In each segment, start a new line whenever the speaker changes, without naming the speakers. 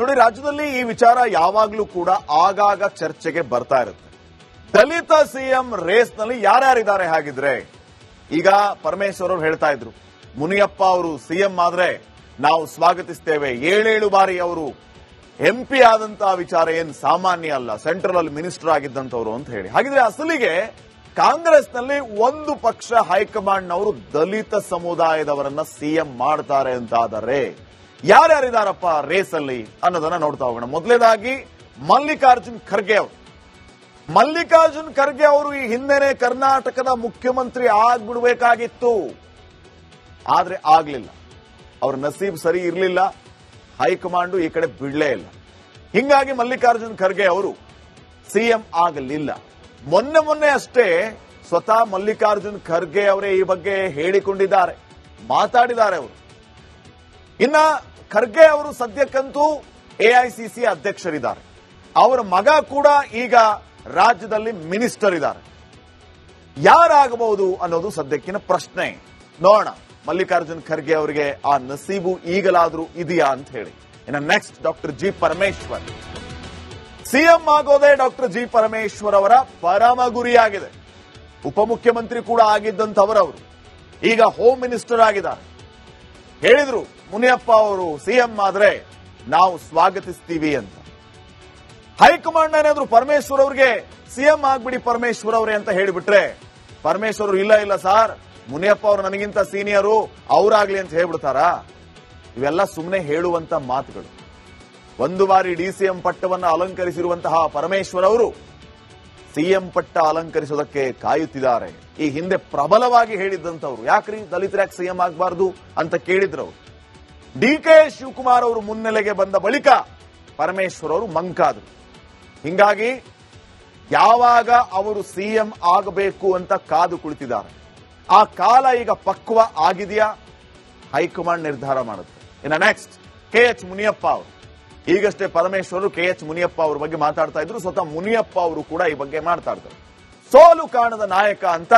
ನೋಡಿ, ರಾಜ್ಯದಲ್ಲಿ ಈ ವಿಚಾರ ಯಾವಾಗ್ಲೂ ಕೂಡ ಆಗಾಗ ಚರ್ಚೆಗೆ ಬರ್ತಾ ಇರುತ್ತೆ. ದಲಿತ ಸಿಎಂ ರೇಸ್ ನಲ್ಲಿ ಯಾರ್ಯಾರಿದ್ದಾರೆ ಹಾಗಿದ್ರೆ? ಈಗ ಪರಮೇಶ್ವರ್ ಅವರು ಹೇಳ್ತಾ ಇದ್ರು, ಮುನಿಯಪ್ಪ ಅವರು ಸಿಎಂ ಆದ್ರೆ ನಾವು ಸ್ವಾಗತಿಸ್ತೇವೆ. 7 ಬಾರಿ ಅವರು ಎಂಪಿ ಆದಂತಹ ವಿಚಾರ ಏನ್ ಸಾಮಾನ್ಯ ಅಲ್ಲ, ಸೆಂಟ್ರಲ್ ಅಲ್ಲಿ ಮಿನಿಸ್ಟರ್ ಆಗಿದ್ದಂತವ್ರು ಅಂತ ಹೇಳಿ. ಹಾಗಿದ್ರೆ ಅಸಲಿಗೆ ಕಾಂಗ್ರೆಸ್ನಲ್ಲಿ ಒಂದು ಪಕ್ಷ ಹೈಕಮಾಂಡ್ನವರು ದಲಿತ ಸಮುದಾಯದವರನ್ನ ಸಿಎಂ ಮಾಡ್ತಾರೆ ಅಂತಾದರೆ ಯಾರ್ಯಾರಿದಾರಪ್ಪ ರೇಸ್ ಅಲ್ಲಿ ಅನ್ನೋದನ್ನ ನೋಡ್ತಾ ಹೋಗೋಣ. ಮೊದಲನೇದಾಗಿ ಮಲ್ಲಿಕಾರ್ಜುನ್ ಖರ್ಗೆ ಅವರು. ಮಲ್ಲಿಕಾರ್ಜುನ್ ಖರ್ಗೆ ಅವರು ಈ ಹಿಂದೆನೆ ಕರ್ನಾಟಕದ ಮುಖ್ಯಮಂತ್ರಿ ಆಗ್ಬಿಡ್ಬೇಕಾಗಿತ್ತು, ಆದ್ರೆ ಆಗ್ಲಿಲ್ಲ. ಅವ್ರ ನಸೀಬ್ ಸರಿ ಇರಲಿಲ್ಲ, ಹೈಕಮಾಂಡ್ ಈ ಕಡೆ ಬಿಡ್ಲೇ ಇಲ್ಲ. ಹಿಂಗಾಗಿ ಮಲ್ಲಿಕಾರ್ಜುನ್ ಖರ್ಗೆ ಅವರು ಸಿಎಂ ಆಗಲಿಲ್ಲ. ಮೊನ್ನೆ ಅಷ್ಟೇ ಸ್ವತಃ ಮಲ್ಲಿಕಾರ್ಜುನ್ ಖರ್ಗೆ ಅವರೇ ಈ ಬಗ್ಗೆ ಹೇಳಿಕೊಂಡಿದ್ದಾರೆ, ಮಾತಾಡಿದ್ದಾರೆ ಅವರು. ಇನ್ನ ಖರ್ಗೆ ಅವರು ಸದ್ಯಕ್ಕಂತೂ ಎಐಸಿಸಿ ಅಧ್ಯಕ್ಷರಿದ್ದಾರೆ. ಅವರ ಮಗ ಕೂಡ ಈಗ ರಾಜ್ಯದಲ್ಲಿ ಮಿನಿಸ್ಟರ್ ಇದ್ದಾರೆ. ಯಾರಾಗಬಹುದು ಅನ್ನೋದು ಸದ್ಯಕ್ಕಿನ ಪ್ರಶ್ನೆ. ನೋಡೋಣ ಮಲ್ಲಿಕಾರ್ಜುನ್ ಖರ್ಗೆ ಅವರಿಗೆ ಆ ನಸೀಬು ಈಗಲಾದ್ರೂ ಇದೆಯಾ ಅಂತ ಹೇಳಿ. ಇನ್ನು next doctor G Parameshwar. CM ಆಗೋದೇ ಡಾಕ್ಟರ್ ಜಿ ಪರಮೇಶ್ವರ್ ಅವರ ಪರಮ ಗುರಿಯಾಗಿದೆ. ಉಪಮುಖ್ಯಮಂತ್ರಿ ಕೂಡ ಆಗಿದ್ದಂಥವರವರು ಈಗ ಹೋಮ್ ಮಿನಿಸ್ಟರ್ ಆಗಿದ್ದಾರೆ. ಹೇಳಿದ್ರು ಮುನಿಯಪ್ಪ ಅವರು ಸಿಎಂ ಆದ್ರೆ ನಾವು ಸ್ವಾಗತಿಸ್ತೀವಿ ಅಂತ. ಹೈಕಮಾಂಡ್ ಏನಾದ್ರು ಪರಮೇಶ್ವರ್ ಅವರಿಗೆ ಸಿಎಂ ಆಗ್ಬಿಡಿ ಪರಮೇಶ್ವರ್ ಅವರೇ ಅಂತ ಹೇಳಿಬಿಟ್ರೆ, ಪರಮೇಶ್ವರ್ ಇಲ್ಲ ಸಾರ್, ಮುನಿಯಪ್ಪ ಅವರು ನನಗಿಂತ ಸೀನಿಯರು, ಅವರಾಗ್ಲಿ ಅಂತ ಹೇಳ್ಬಿಡ್ತಾರಾ? ಇವೆಲ್ಲ ಸುಮ್ಮನೆ ಹೇಳುವಂತ ಮಾತುಗಳು. ಒಂದು ಬಾರಿ ಡಿಸಿಎಂ ಪಟ್ಟವನ್ನು ಅಲಂಕರಿಸಿರುವಂತಹ ಪರಮೇಶ್ವರ್ ಅವರು ಸಿಎಂ ಪಟ್ಟ ಅಲಂಕರಿಸೋದಕ್ಕೆ ಕಾಯುತ್ತಿದ್ದಾರೆ. ಈ ಹಿಂದೆ ಪ್ರಬಲವಾಗಿ ಹೇಳಿದ್ದಂಥವ್ರು, ಯಾಕ್ರಿ ದಲಿತರಾಗಿ ಸಿಎಂ ಆಗಬಾರ್ದು ಅಂತ ಕೇಳಿದ್ರು. ಡಿಕೆ ಶಿವಕುಮಾರ್ ಅವರು ಮುನ್ನೆಲೆಗೆ ಬಂದ ಬಳಿಕ ಪರಮೇಶ್ವರ್ ಅವರು ಮಂಕಾದ್ರು. ಹಿಂಗಾಗಿ ಯಾವಾಗ ಅವರು ಸಿಎಂ ಆಗಬೇಕು ಅಂತ ಕಾದು ಕುಳಿತಿದ್ದಾರೆ. ಆ ಕಾಲ ಈಗ ಪಕ್ವ ಆಗಿದೆಯಾ? ಹೈಕಮಾಂಡ್ ನಿರ್ಧಾರ ಮಾಡುತ್ತೆ. ಇನ್ನು ನೆಕ್ಸ್ಟ್ ಕೆಎಚ್ ಮುನಿಯಪ್ಪ ಅವರು. ಈಗಷ್ಟೇ ಪರಮೇಶ್ವರ್ ಕೆಎಚ್ ಮುನಿಯಪ್ಪ ಅವರ ಬಗ್ಗೆ ಮಾತಾಡ್ತಾ ಇದ್ರು. ಸ್ವತಃ ಮುನಿಯಪ್ಪ ಅವರು ಕೂಡ ಈ ಬಗ್ಗೆ ಮಾತಾಡ್ತಾರೆ. ಸೋಲು ಕಾಣದ ನಾಯಕ ಅಂತ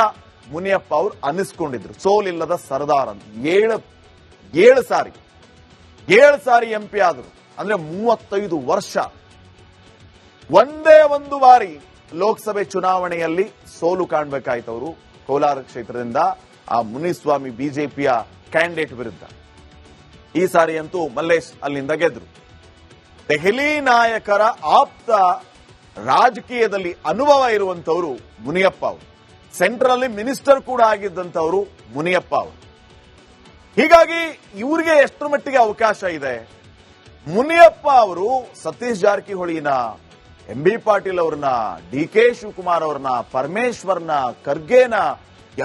ಮುನಿಯಪ್ಪ ಅವರು ಅನ್ನಿಸ್ಕೊಂಡಿದ್ರು. ಸೋಲಿಲ್ಲದ ಸರ್ದಾರ್ ಅಂತ. 7 ಸಾರಿ ಎಂಪಿ ಆದ್ರು. ಅಂದ್ರೆ 35 ವರ್ಷ. ಒಂದೇ ಒಂದು ಬಾರಿ ಲೋಕಸಭೆ ಚುನಾವಣೆಯಲ್ಲಿ ಸೋಲು ಕಾಣಬೇಕಾಯ್ತು ಅವರು ಕೋಲಾರ ಕ್ಷೇತ್ರದಿಂದ ಆ ಮುನಿಸ್ವಾಮಿ ಬಿಜೆಪಿಯ ಕ್ಯಾಂಡಿಡೇಟ್ ವಿರುದ್ಧ. ಈ ಸಾರಿ ಅಂತೂ ಮಲ್ಲೇಶ್ ಅಲ್ಲಿಂದ ಗೆದ್ರು. ದೆಹಲಿ ನಾಯಕರ ಆಪ್ತ ರಾಜಕೀಯದಲ್ಲಿ ಅನುಭವ ಇರುವಂತವರು ಮುನಿಯಪ್ಪ ಅವರು. ಸೆಂಟ್ರಲ್ ಅಲ್ಲಿ ಮಿನಿಸ್ಟರ್ ಕೂಡ ಆಗಿದ್ದಂತವರು ಮುನಿಯಪ್ಪ ಅವರು. ಹೀಗಾಗಿ ಇವರಿಗೆ ಎಷ್ಟರ ಮಟ್ಟಿಗೆ ಅವಕಾಶ ಇದೆ? ಮುನಿಯಪ್ಪ ಅವರು ಸತೀಶ್ ಜಾರಕಿಹೊಳಿನ, ಎಂಬಿ ಪಾಟೀಲ್ ಅವ್ರನ್ನ, ಡಿಕೆ ಶಿವಕುಮಾರ್ ಅವ್ರನ್ನ, ಪರಮೇಶ್ವರ್ನ, ಖರ್ಗೆನ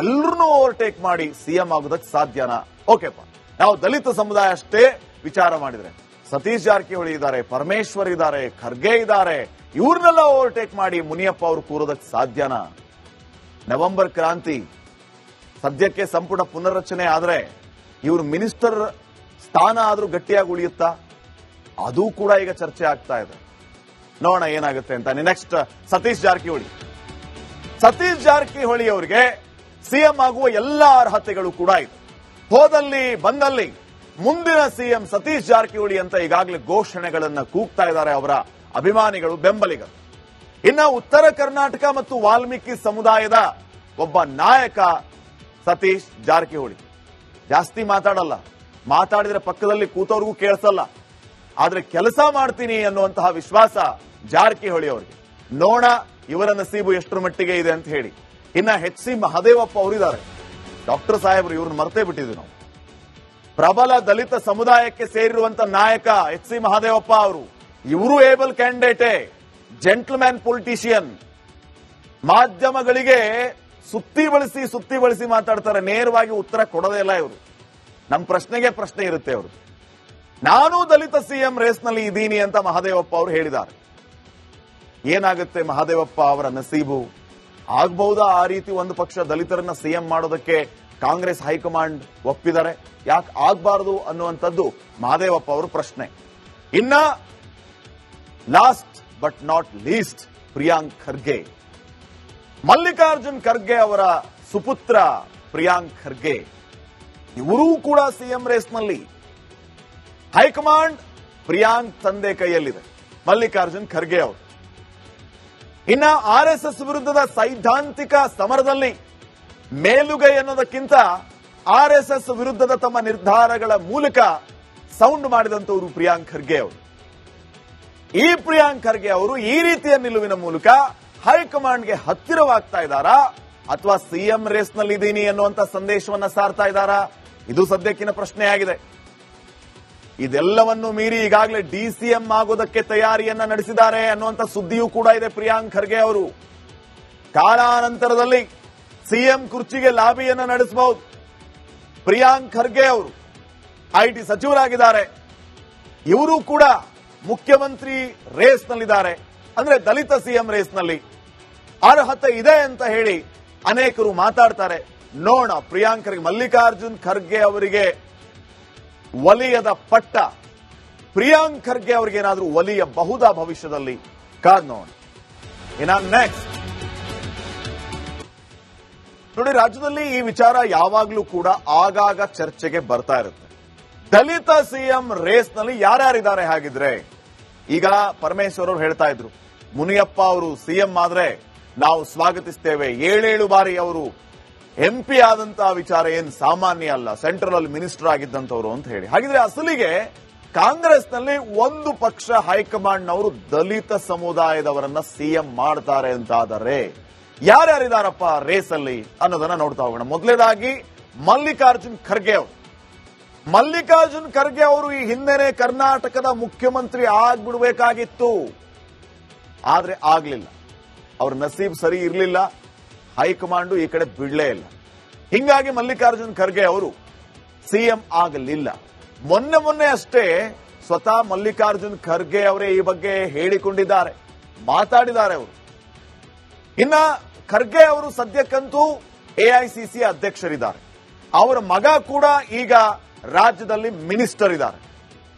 ಎಲ್ಲರನ್ನೂ ಓವರ್ಟೇಕ್ ಮಾಡಿ ಸಿಎಂ ಆಗೋದಕ್ಕೆ ಸಾಧ್ಯನಾ? ಓಕೆಪ್ಪ, ನಾವು ದಲಿತ ಸಮುದಾಯ ಅಷ್ಟೇ ವಿಚಾರ ಮಾಡಿದ್ರೆ ಸತೀಶ್ ಜಾರಕಿಹೊಳಿ ಇದ್ದಾರೆ, ಪರಮೇಶ್ವರ್ ಇದ್ದಾರೆ, ಖರ್ಗೆ ಇದ್ದಾರೆ, ಇವ್ರನ್ನೆಲ್ಲ ಓವರ್ಟೇಕ್ ಮಾಡಿ ಮುನಿಯಪ್ಪ ಅವರು ಕೂರೋದಕ್ಕೆ ಸಾಧ್ಯನಾ? ನವೆಂಬರ್ ಕ್ರಾಂತಿ ಸದ್ಯಕ್ಕೆ ಸಂಪುಟ ಪುನರ್ರಚನೆ ಆದ್ರೆ ಇವರು ಮಿನಿಸ್ಟರ್ ಸ್ಥಾನ ಆದ್ರೂ ಗಟ್ಟಿಯಾಗಿ ಉಳಿಯುತ್ತಾ? ಅದು ಕೂಡ ಈಗ ಚರ್ಚೆ ಆಗ್ತಾ ಇದೆ. ನೋಡೋಣ ಏನಾಗುತ್ತೆ ಅಂತ. ನೆಕ್ಸ್ಟ್ ಸತೀಶ್ ಜಾರಕಿಹೊಳಿ ಅವರಿಗೆ ಸಿಎಂ ಆಗುವ ಎಲ್ಲ ಅರ್ಹತೆಗಳು ಕೂಡ ಇದೆ. ಹೋದಲ್ಲಿ ಬಂದಲ್ಲಿ ಮುಂದಿನ ಸಿಎಂ ಸತೀಶ್ ಜಾರಕಿಹೊಳಿ ಅಂತ ಈಗಾಗಲೇ ಘೋಷಣೆಗಳನ್ನ ಕೂಗ್ತಾ ಇದ್ದಾರೆ ಅವರ ಅಭಿಮಾನಿಗಳು, ಬೆಂಬಲಿಗರು. ಇನ್ನು ಉತ್ತರ ಕರ್ನಾಟಕ ಮತ್ತು ವಾಲ್ಮೀಕಿ ಸಮುದಾಯದ ಒಬ್ಬ ನಾಯಕ ಸತೀಶ್ ಜಾರಕಿಹೊಳಿ. ಜಾಸ್ತಿ ಮಾತಾಡಲ್ಲ, ಮಾತಾಡಿದ್ರೆ ಪಕ್ಕದಲ್ಲಿ ಕೂತವ್ರಿಗೂ ಕೇಳಿಸಲ್ಲ, ಆದ್ರೆ ಕೆಲಸ ಮಾಡ್ತೀನಿ ಅನ್ನುವಂತಹ ವಿಶ್ವಾಸ ಜಾರಕಿಹೊಳಿ ಅವರಿಗೆ. ನೋಡ ಇವರ ನಸೀಬು ಎಷ್ಟರ ಮಟ್ಟಿಗೆ ಇದೆ ಅಂತ ಹೇಳಿ. ಇನ್ನ ಎಚ್ ಸಿ ಮಹದೇವಪ್ಪ ಅವರಿದ್ದಾರೆ. ಡಾಕ್ಟರ್ ಸಾಹೇಬರು ಇವ್ರನ್ನ ಮರ್ತೇ ಬಿಟ್ಟಿದ್ವಿ ನಾವು. ಪ್ರಬಲ ದಲಿತ ಸಮುದಾಯಕ್ಕೆ ಸೇರಿರುವಂತ ನಾಯಕ ಎಚ್ ಸಿ ಮಹದೇವಪ್ಪ ಅವರು. ಇವರು ಏಬಲ್ ಕ್ಯಾಂಡಿಡೇಟೇ, ಜೆಂಟ್ಲ್ಮ್ಯಾನ್ ಪೊಲಿಟಿಷಿಯನ್. ಮಾಧ್ಯಮಗಳಿಗೆ ಸುತ್ತಿ ಬಳಸಿ ಮಾತಾಡ್ತಾರೆ, ನೇರವಾಗಿ ಉತ್ತರ ಕೊಡೋದೇ ಇಲ್ಲ ಇವರು. ನಮ್ಮ ಪ್ರಶ್ನೆಗೆ ಪ್ರಶ್ನೆ ಇರುತ್ತೆ ಅವರು. ನಾನು ದಲಿತ ಸಿಎಂ ರೇಸ್ನಲ್ಲಿ ಇದ್ದೀನಿ ಅಂತ ಮಹದೇವಪ್ಪ ಅವರು ಹೇಳಿದ್ದಾರೆ. ಏನಾಗುತ್ತೆ ಮಹದೇವಪ್ಪ ಅವರ ನಸೀಬು? ಆಗಬಹುದಾ ಆ ರೀತಿ ಒಂದು ಪಕ್ಷ ದಲಿತರನ್ನ ಸಿಎಂ ಮಾಡೋದಕ್ಕೆ ಕಾಂಗ್ರೆಸ್ ಹೈಕಮಾಂಡ್ ಒಪ್ಪಿದ್ದಾರೆ? ಯಾಕೆ ಆಗಬಾರದು ಅನ್ನುವಂಥದ್ದು ಮಹದೇವಪ್ಪ ಅವರ ಪ್ರಶ್ನೆ. ಇನ್ನ last but not least Priyank Kharge. Mallikarjun Kharge ಅವರ ಸುಪುತ್ರ ಪ್ರಿಯಾಂಕ್ ಖರ್ಗೆ, ಇವರೂ ಕೂಡ ಸಿಎಂ ರೇಸ್ನಲ್ಲಿ. ಹೈಕಮಾಂಡ್ ಪ್ರಿಯಾಂಕ್ ತಂದೆ ಕೈಯಲ್ಲಿದೆ, ಮಲ್ಲಿಕಾರ್ಜುನ್ ಖರ್ಗೆ ಅವರು. ಇನ್ನ RSS ವಿರುದ್ಧದ ಸೈದ್ಧಾಂತಿಕ ಸಮರದಲ್ಲಿ ಮೇಲುಗೈ ಅನ್ನೋದಕ್ಕಿಂತ RSS ವಿರುದ್ಧದ ತಮ್ಮ ನಿರ್ಧಾರಗಳ ಮೂಲಕ ಸೌಂಡ್ ಮಾಡಿದಂತವರು ಪ್ರಿಯಾಂಕ್ ಖರ್ಗೆ ಅವರು. ಈ ಪ್ರಿಯಾಂಕ್ ಖರ್ಗೆ ಅವರು ಈ ರೀತಿಯ ನಿಲುವಿನ ಮೂಲಕ ಹೈಕಮಾಂಡ್ಗೆ ಹತ್ತಿರವಾಗ್ತಾ ಇದ್ದಾರಾ ಅಥವಾ ಸಿಎಂ ರೇಸ್ನಲ್ಲಿ ಇದ್ದೀನಿ ಅನ್ನುವಂತ ಸಂದೇಶವನ್ನ ಸಾರ್ತಾ ಇದ್ದಾರಾ? ಇದು ಸದ್ಯಕ್ಕಿನ ಪ್ರಶ್ನೆಯಾಗಿದೆ. ಇದೆಲ್ಲವನ್ನು ಮೀರಿ ಈಗಾಗಲೇ DCM ಆಗೋದಕ್ಕೆ ತಯಾರಿಯನ್ನ ನಡೆಸಿದ್ದಾರೆ ಅನ್ನುವಂತ ಸುದ್ದಿಯೂ ಕೂಡ ಇದೆ. ಪ್ರಿಯಾಂಕ್ ಖರ್ಗೆ ಅವರು ಕಾಲಾನಂತರದಲ್ಲಿ ಸಿಎಂ ಕುರ್ಚಿಗೆ ಲಾಬಿಯನ್ನ ನಡೆಸಬಹುದು. ಪ್ರಿಯಾಂಕ್ ಖರ್ಗೆ ಅವರು IT ಸಚಿವರಾಗಿದ್ದಾರೆ. ಇವರು ಕೂಡ ಮುಖ್ಯಮಂತ್ರಿ ರೇಸ್ನಲ್ಲಿದ್ದಾರೆ. ಅಂದ್ರೆ ದಲಿತ ಸಿಎಂ ರೇಸ್ನಲ್ಲಿ ಅರ್ಹತೆ ಇದೆ ಅಂತ ಹೇಳಿ ಅನೇಕರು ಮಾತಾಡ್ತಾರೆ. ನೋಡೋಣ, ಪ್ರಿಯಾಂಕ್ ಖರ್ಗೆ, ಮಲ್ಲಿಕಾರ್ಜುನ್ ಖರ್ಗೆ ಅವರಿಗೆ ಒಲಿಯದ ಪಟ್ಟ ಪ್ರಿಯಾಂಕ್ ಖರ್ಗೆ ಅವರಿಗೆ ಏನಾದರೂ ಒಲಿಯಬಹುದಾ ಭವಿಷ್ಯದಲ್ಲಿ? ಕಾದ್ ನೋಡೋಣ. ಇನ್ನ ನೆಕ್ಸ್ಟ್ ನೋಡಿ, ರಾಜ್ಯದಲ್ಲಿ ಈ ವಿಚಾರ ಯಾವಾಗ್ಲೂ ಕೂಡ ಆಗಾಗ ಚರ್ಚೆಗೆ ಬರ್ತಾ ಇರುತ್ತೆ. ದಲಿತ ಸಿಎಂ ರೇಸ್ನಲ್ಲಿ ಯಾರ್ಯಾರಿದ್ದಾರೆ ಹಾಗಿದ್ರೆ? ಈಗ ಪರಮೇಶ್ವರ್ ಅವರು ಹೇಳ್ತಾ ಇದ್ರು, ಮುನಿಯಪ್ಪ ಅವರು ಸಿಎಂ ಆದ್ರೆ ನಾವು ಸ್ವಾಗತಿಸ್ತೇವೆ. 7 ಬಾರಿ ಅವರು MP ಆದಂತಹ ವಿಚಾರ ಏನ್ ಸಾಮಾನ್ಯ ಅಲ್ಲ, ಸೆಂಟ್ರಲ್ ಅಲ್ಲಿ ಮಿನಿಸ್ಟರ್ ಆಗಿದ್ದಂತವ್ರು ಅಂತ ಹೇಳಿ. ಹಾಗಿದ್ರೆ ಅಸಲಿಗೆ ಕಾಂಗ್ರೆಸ್ನಲ್ಲಿ ಒಂದು ಪಕ್ಷ ಹೈಕಮಾಂಡ್ನವರು ದಲಿತ ಸಮುದಾಯದವರನ್ನ ಸಿಎಂ ಮಾಡ್ತಾರೆ ಅಂತಾದರೆ ಯಾರ್ಯಾರಿದಾರಪ್ಪ ರೇಸಲ್ಲಿ ಅನ್ನೋದನ್ನ ನೋಡ್ತಾ ಹೋಗೋಣ. ಮೊದಲನೇದಾಗಿ ಮಲ್ಲಿಕಾರ್ಜುನ್ ಖರ್ಗೆ ಅವರು. ಮಲ್ಲಿಕಾರ್ಜುನ್ ಖರ್ಗೆ ಅವರು ಈ ಹಿಂದೆನೆ ಕರ್ನಾಟಕದ ಮುಖ್ಯಮಂತ್ರಿ ಆಗ್ಬಿಡ್ಬೇಕಾಗಿತ್ತು, ಆದ್ರೆ ಆಗ್ಲಿಲ್ಲ. ಅವ್ರ ನಸೀಬ್ ಸರಿ ಇರಲಿಲ್ಲ, ಹೈಕಮಾಂಡ್ ಈ ಕಡೆ ಬಿಡ್ಲೇ ಇಲ್ಲ. ಹಿಂಗಾಗಿ ಮಲ್ಲಿಕಾರ್ಜುನ್ ಖರ್ಗೆ ಅವರು ಸಿಎಂ ಆಗಲಿಲ್ಲ. ಮೊನ್ನೆ ಅಷ್ಟೇ ಸ್ವತಃ ಮಲ್ಲಿಕಾರ್ಜುನ್ ಖರ್ಗೆ ಅವರೇ ಈ ಬಗ್ಗೆ ಹೇಳಿಕೊಂಡಿದ್ದಾರೆ, ಮಾತಾಡಿದ್ದಾರೆ ಅವರು. ಇನ್ನ ಖರ್ಗೆ ಅವರು ಸದ್ಯಕ್ಕಂತೂ AICC ಅಧ್ಯಕ್ಷರಿದ್ದಾರೆ. ಅವರ ಮಗ ಕೂಡ ಈಗ ರಾಜ್ಯದಲ್ಲಿ ಮಿನಿಸ್ಟರ್ ಇದ್ದಾರೆ.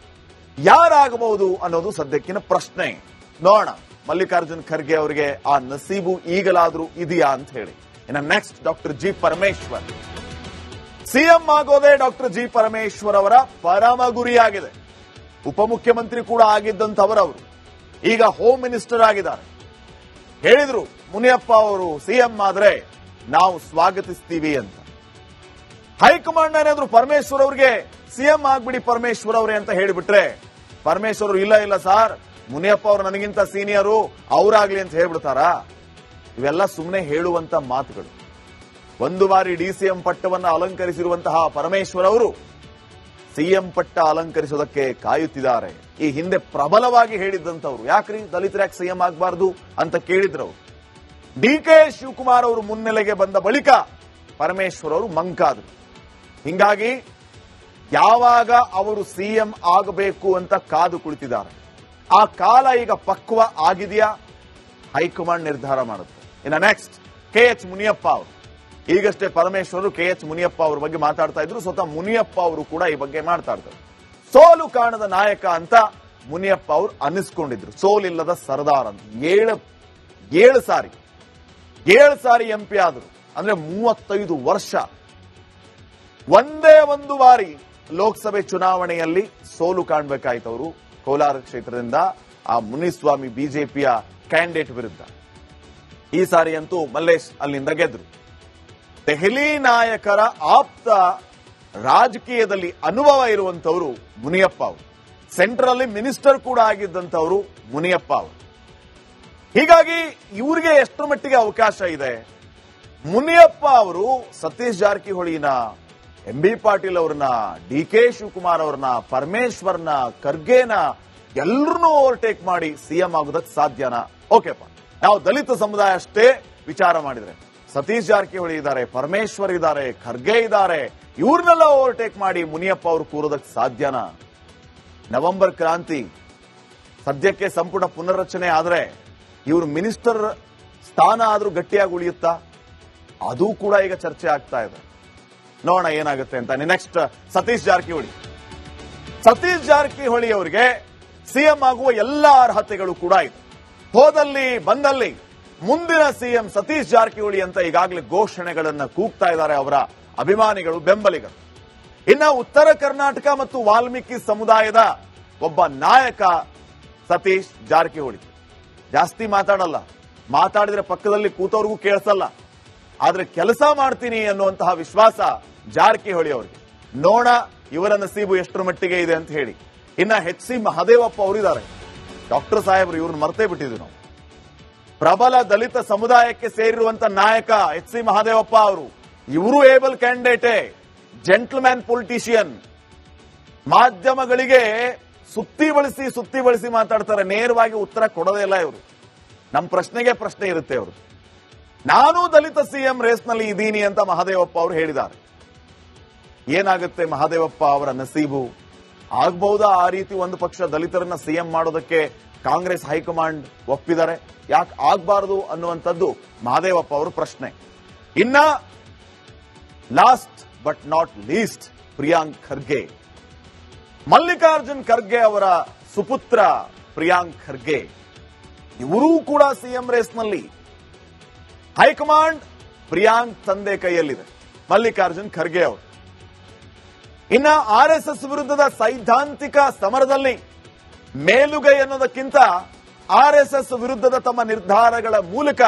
ಯಾರಾಗಬಹುದು ಅನ್ನೋದು ಸದ್ಯಕ್ಕಿನ ಪ್ರಶ್ನೆ. ನೋಡೋಣ ಮಲ್ಲಿಕಾರ್ಜುನ್ ಖರ್ಗೆ ಅವರಿಗೆ ಆ ನಸೀಬು ಈಗಲಾದ್ರೂ ಇದೆಯಾ ಅಂತ ಹೇಳಿ. ಇನ್ನು next doctor G. Parameshwar. CM ಆಗೋದೇ ಡಾಕ್ಟರ್ G. ಪರಮೇಶ್ವರ್ ಅವರ ಪರಮ ಗುರಿಯಾಗಿದೆ. ಉಪಮುಖ್ಯಮಂತ್ರಿ ಕೂಡ ಆಗಿದ್ದಂಥವರವರು ಈಗ ಹೋಮ್ ಮಿನಿಸ್ಟರ್ ಆಗಿದ್ದಾರೆ. ಹೇಳಿದ್ರು ಮುನಿಯಪ್ಪ ಅವರು ಸಿಎಂ ಆದ್ರೆ ನಾವು ಸ್ವಾಗತಿಸ್ತೀವಿ ಅಂತ. ಹೈಕಮಾಂಡ್ ಏನಾದ್ರು ಪರಮೇಶ್ವರ್ ಅವರಿಗೆ ಸಿಎಂ ಆಗ್ಬಿಡಿ ಪರಮೇಶ್ವರ್ ಅವರೇ ಅಂತ ಹೇಳಿಬಿಟ್ರೆ, ಪರಮೇಶ್ವರ್ ಇಲ್ಲ ಸಾರ್, ಮುನಿಯಪ್ಪ ಅವರು ನನಗಿಂತ ಸೀನಿಯರು, ಅವರಾಗ್ಲಿ ಅಂತ ಹೇಳ್ಬಿಡ್ತಾರಾ? ಇವೆಲ್ಲ ಸುಮ್ಮನೆ ಹೇಳುವಂತ ಮಾತುಗಳು. ಒಂದು ಬಾರಿ DCM ಪಟ್ಟವನ್ನು ಅಲಂಕರಿಸಿರುವಂತಹ ಪರಮೇಶ್ವರ್ ಅವರು ಸಿಎಂ ಪಟ್ಟ ಅಲಂಕರಿಸೋದಕ್ಕೆ ಕಾಯುತ್ತಿದ್ದಾರೆ. ಈ ಹಿಂದೆ ಪ್ರಬಲವಾಗಿ ಹೇಳಿದ್ದಂಥವ್ರು, ಯಾಕ್ರಿ ದಲಿತರ ಯಾಕೆ ಸಿಎಂ ಆಗಬಾರ್ದು ಅಂತ ಕೇಳಿದ್ರು. DK ಶಿವಕುಮಾರ್ ಅವರು ಮುನ್ನೆಲೆಗೆ ಬಂದ ಬಳಿಕ ಪರಮೇಶ್ವರ್ ಅವರು ಮಂಕಾದ್ರು. ಹಿಂಗಾಗಿ ಯಾವಾಗ ಅವರು ಸಿಎಂ ಆಗಬೇಕು ಅಂತ ಕಾದು ಕುಳಿತಿದ್ದಾರೆ. ಆ ಕಾಲ ಈಗ ಪಕ್ವ ಆಗಿದೆಯಾ? ಹೈಕಮಾಂಡ್ ನಿರ್ಧಾರ ಮಾಡುತ್ತೆ. ಇನ್ನು ನೆಕ್ಸ್ಟ್ KH ಮುನಿಯಪ್ಪ ಅವರು. ಈಗಷ್ಟೇ ಪರಮೇಶ್ವರ್ KH ಮುನಿಯಪ್ಪ ಅವರ ಬಗ್ಗೆ ಮಾತಾಡ್ತಾ ಇದ್ರು. ಸ್ವತಃ ಮುನಿಯಪ್ಪ ಅವರು ಕೂಡ ಈ ಬಗ್ಗೆ ಮಾತಾಡ್ತಾರೆ. ಸೋಲು ಕಾಣದ ನಾಯಕ ಅಂತ ಮುನಿಯಪ್ಪ ಅವರು ಅನ್ನಿಸ್ಕೊಂಡಿದ್ರು. ಸೋಲಿಲ್ಲದ ಸರ್ದಾರ್ ಅಂತ. 7 ಸಾರಿ MP ಆದ್ರು. ಅಂದ್ರೆ 35 ವರ್ಷ. ಒಂದೇ ಒಂದು ಬಾರಿ ಲೋಕಸಭೆ ಚುನಾವಣೆಯಲ್ಲಿ ಸೋಲು ಕಾಣಬೇಕಾಯ್ತು ಅವರು ಕೋಲಾರ ಕ್ಷೇತ್ರದಿಂದ ಆ ಮುನಿಸ್ವಾಮಿ ಬಿಜೆಪಿಯ ಕ್ಯಾಂಡಿಡೇಟ್ ವಿರುದ್ಧ. ಈ ಸಾರಿ ಅಂತೂ ಮಲ್ಲೇಶ್ ಅಲ್ಲಿಂದ ಗೆದ್ರು. ದೆಹಲಿ ನಾಯಕರ ಆಪ್ತ ರಾಜಕೀಯದಲ್ಲಿ ಅನುಭವ ಇರುವಂತವರು ಮುನಿಯಪ್ಪ ಅವರು. ಸೆಂಟ್ರಲ್ ಅಲ್ಲಿ ಮಿನಿಸ್ಟರ್ ಕೂಡ ಆಗಿದ್ದಂತವರು ಮುನಿಯಪ್ಪ ಅವರು. ಹೀಗಾಗಿ ಇವರಿಗೆ ಎಷ್ಟರ ಮಟ್ಟಿಗೆ ಅವಕಾಶ ಇದೆ? ಮುನಿಯಪ್ಪ ಅವರು ಸತೀಶ್ ಜಾರಕಿಹೊಳಿನ, MB ಪಾಟೀಲ್ ಅವ್ರನ್ನ, DK ಶಿವಕುಮಾರ್ ಅವ್ರನ್ನ, ಪರಮೇಶ್ವರ್ನ, ಖರ್ಗೆನ ಎಲ್ಲರನ್ನೂ ಓವರ್ಟೇಕ್ ಮಾಡಿ ಸಿಎಂ ಆಗೋದಕ್ಕೆ ಸಾಧ್ಯನಾ? ಓಕೆಪ್ಪ, ನಾವು ದಲಿತ ಸಮುದಾಯ ಅಷ್ಟೇ ವಿಚಾರ ಮಾಡಿದ್ರೆ ಸತೀಶ್ ಜಾರಕಿಹೊಳಿ ಇದ್ದಾರೆ, ಪರಮೇಶ್ವರ್ ಇದ್ದಾರೆ, ಖರ್ಗೆ ಇದ್ದಾರೆ, ಇವ್ರನ್ನೆಲ್ಲ ಓವರ್ಟೇಕ್ ಮಾಡಿ ಮುನಿಯಪ್ಪ ಅವರು ಕೂರೋದಕ್ಕೆ ಸಾಧ್ಯನಾ? ನವೆಂಬರ್ ಕ್ರಾಂತಿ ಸದ್ಯಕ್ಕೆ ಸಂಪುಟ ಪುನರ್ರಚನೆ ಆದ್ರೆ ಇವರು ಮಿನಿಸ್ಟರ್ ಸ್ಥಾನ ಆದ್ರೂ ಗಟ್ಟಿಯಾಗಿ ಉಳಿಯುತ್ತಾ? ಅದು ಕೂಡ ಈಗ ಚರ್ಚೆ ಆಗ್ತಾ ಇದೆ. ನೋಡೋಣ ಏನಾಗುತ್ತೆ ಅಂತ. ನೆಕ್ಸ್ಟ್ ಸತೀಶ್ ಜಾರಕಿಹೊಳಿ ಅವರಿಗೆ ಸಿಎಂ ಆಗುವ ಎಲ್ಲ ಅರ್ಹತೆಗಳು ಕೂಡ ಇದೆ. ಹೋದಲ್ಲಿ ಬಂದಲ್ಲಿ ಮುಂದಿನ ಸಿಎಂ ಸತೀಶ್ ಜಾರಕಿಹೊಳಿ ಅಂತ ಈಗಾಗಲೇ ಘೋಷಣೆಗಳನ್ನ ಕೂಗ್ತಾ ಇದ್ದಾರೆ ಅವರ ಅಭಿಮಾನಿಗಳು, ಬೆಂಬಲಿಗರು. ಇನ್ನು ಉತ್ತರ ಕರ್ನಾಟಕ ಮತ್ತು ವಾಲ್ಮೀಕಿ ಸಮುದಾಯದ ಒಬ್ಬ ನಾಯಕ ಸತೀಶ್ ಜಾರಕಿಹೊಳಿ. ಜಾಸ್ತಿ ಮಾತಾಡಲ್ಲ, ಮಾತಾಡಿದ್ರೆ ಪಕ್ಕದಲ್ಲಿ ಕೂತವ್ರಿಗೂ ಕೇಳಿಸಲ್ಲ, ಆದ್ರೆ ಕೆಲಸ ಮಾಡ್ತೀನಿ ಅನ್ನುವಂತಹ ವಿಶ್ವಾಸ ಜಾರಕಿಹೊಳಿ ಅವರಿಗೆ. ನೋಡ ಇವರ ನಸೀಬು ಎಷ್ಟರ ಮಟ್ಟಿಗೆ ಇದೆ ಅಂತ ಹೇಳಿ. ಇನ್ನ ಎಚ್ ಸಿ ಮಹದೇವಪ್ಪ ಅವರಿದ್ದಾರೆ. ಡಾಕ್ಟರ್ ಸಾಹೇಬ್ರು ಇವ್ರನ್ನ ಮರ್ತೇ ಬಿಟ್ಟಿದ್ವಿ ನಾವು. ಪ್ರಬಲ ದಲಿತ ಸಮುದಾಯಕ್ಕೆ ಸೇರಿರುವಂತ ನಾಯಕ ಎಚ್ ಸಿ ಮಹದೇವಪ್ಪ ಅವರು. ಇವರು ಏಬಲ್ ಕ್ಯಾಂಡಿಡೇಟೇ, ಜೆಂಟ್ಲ್ಮ್ಯಾನ್ ಪೊಲಿಟಿಷಿಯನ್. ಮಾಧ್ಯಮಗಳಿಗೆ ಸುತ್ತಿ ಬಳಸಿ ಮಾತಾಡ್ತಾರೆ, ನೇರವಾಗಿ ಉತ್ತರ ಕೊಡೋದೇ ಇಲ್ಲ ಇವರು. ನಮ್ಮ ಪ್ರಶ್ನೆಗೆ ಪ್ರಶ್ನೆ ಇರುತ್ತೆ ಅವರು. ನಾನು ದಲಿತ ಸಿಎಂ ರೇಸ್ನಲ್ಲಿ ಇದ್ದೀನಿ ಅಂತ ಮಹದೇವಪ್ಪ ಅವರು ಹೇಳಿದ್ದಾರೆ. ಏನಾಗುತ್ತೆ ಮಹದೇವಪ್ಪ ಅವರ ನಸೀಬು? ಆಗಬಹುದಾ ಆ ರೀತಿ ಒಂದು ಪಕ್ಷ ದಲಿತರನ್ನ ಸಿಎಂ ಮಾಡೋದಕ್ಕೆ ಕಾಂಗ್ರೆಸ್ ಹೈಕಮಾಂಡ್ ಒಪ್ಪಿದ್ದಾರೆ? ಯಾಕೆ ಆಗಬಾರದು ಅನ್ನುವಂಥದ್ದು ಮಹದೇವಪ್ಪ ಅವರ ಪ್ರಶ್ನೆ. ಇನ್ನ last but not least Priyank Kharge. Mallikarjun Kharge ಅವರ ಸುಪುತ್ರ ಪ್ರಿಯಾಂಕ್ ಖರ್ಗೆ, ಇವರೂ ಕೂಡ ಸಿಎಂ ರೇಸ್ನಲ್ಲಿ. ಹೈಕಮಾಂಡ್ ಪ್ರಿಯಾಂಕ್ ತಂದೆ ಕೈಯಲ್ಲಿದೆ, ಮಲ್ಲಿಕಾರ್ಜುನ್ ಖರ್ಗೆ ಅವರು. ಇನ್ನ ಆರ್ಎಸ್ಎಸ್ ವಿರುದ್ಧದ ಸೈದ್ಧಾಂತಿಕ ಸಮರದಲ್ಲಿ ಮೇಲುಗೈ ಅನ್ನೋದಕ್ಕಿಂತ ಆರ್ಎಸ್ಎಸ್ ವಿರುದ್ಧದ ತಮ್ಮ ನಿರ್ಧಾರಗಳ ಮೂಲಕ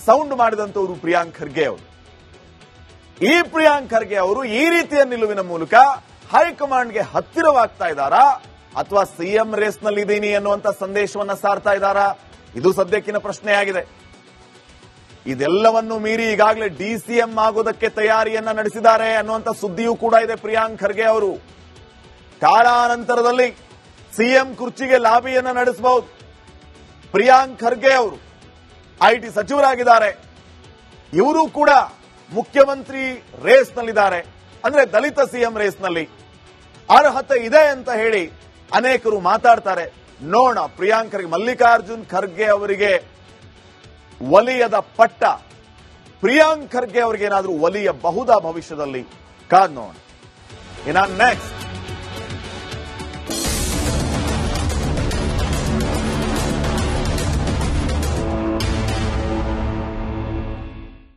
ಸೌಂಡ್ ಮಾಡಿದಂತವರು ಪ್ರಿಯಾಂಕ್ ಖರ್ಗೆ ಅವರು. ಈ ಪ್ರಿಯಾಂಕ್ ಖರ್ಗೆ ಅವರು ಈ ರೀತಿಯ ನಿಲುವಿನ ಮೂಲಕ ಹೈಕಮಾಂಡ್ಗೆ ಹತ್ತಿರವಾಗ್ತಾ ಇದ್ದಾರಾ ಅಥವಾ ಸಿಎಂ ರೇಸ್ನಲ್ಲಿ ಇದ್ದೀನಿ ಅನ್ನುವಂತ ಸಂದೇಶವನ್ನ ಸಾರ್ತಾ ಇದ್ದಾರಾ? ಇದು ಸದ್ಯಕ್ಕಿನ ಪ್ರಶ್ನೆಯಾಗಿದೆ. ಇದೆಲ್ಲವನ್ನು ಮೀರಿ ಈಗಾಗಲೇ ಡಿಸಿಎಂ ಆಗೋದಕ್ಕೆ ತಯಾರಿಯನ್ನ ನಡೆಸಿದ್ದಾರೆ ಅನ್ನುವಂತ ಸುದ್ದಿಯೂ ಕೂಡ ಇದೆ ಪ್ರಿಯಾಂಕ್ ಖರ್ಗೆ ಅವರು. ಕಾಲಾನಂತರದಲ್ಲಿ ಸಿಎಂ ಕುರ್ಚಿಗೆ ಲಾಬಿಯನ್ನ ನಡೆಸಬಹುದು. ಪ್ರಿಯಾಂಕ್ ಖರ್ಗೆ ಅವರು ಐಟಿ ಸಚಿವರಾಗಿದ್ದಾರೆ, ಇವರು ಕೂಡ ಮುಖ್ಯಮಂತ್ರಿ ರೇಸ್ನಲ್ಲಿದ್ದಾರೆ. ಅಂದ್ರೆ ದಲಿತ ಸಿಎಂ ರೇಸ್ನಲ್ಲಿ ಅರ್ಹತೆ ಇದೆ ಅಂತ ಹೇಳಿ ಅನೇಕರು ಮಾತಾಡ್ತಾರೆ. ನೋಡೋಣ ಪ್ರಿಯಾಂಕ್ ಖರ್ಗೆ, ಮಲ್ಲಿಕಾರ್ಜುನ್ ಖರ್ಗೆ ಅವರಿಗೆ ಒಲಿಯದ ಪಟ್ಟ ಪ್ರಿಯಾಂಕ್ ಖರ್ಗೆ ಅವರಿಗೆ ಏನಾದರೂ ಒಲಿಯಬಹುದಾ ಭವಿಷ್ಯದಲ್ಲಿ? ಕಾದ್ ನೋಡೋಣ. ಇನ್ನ ನೆಕ್ಸ್ಟ್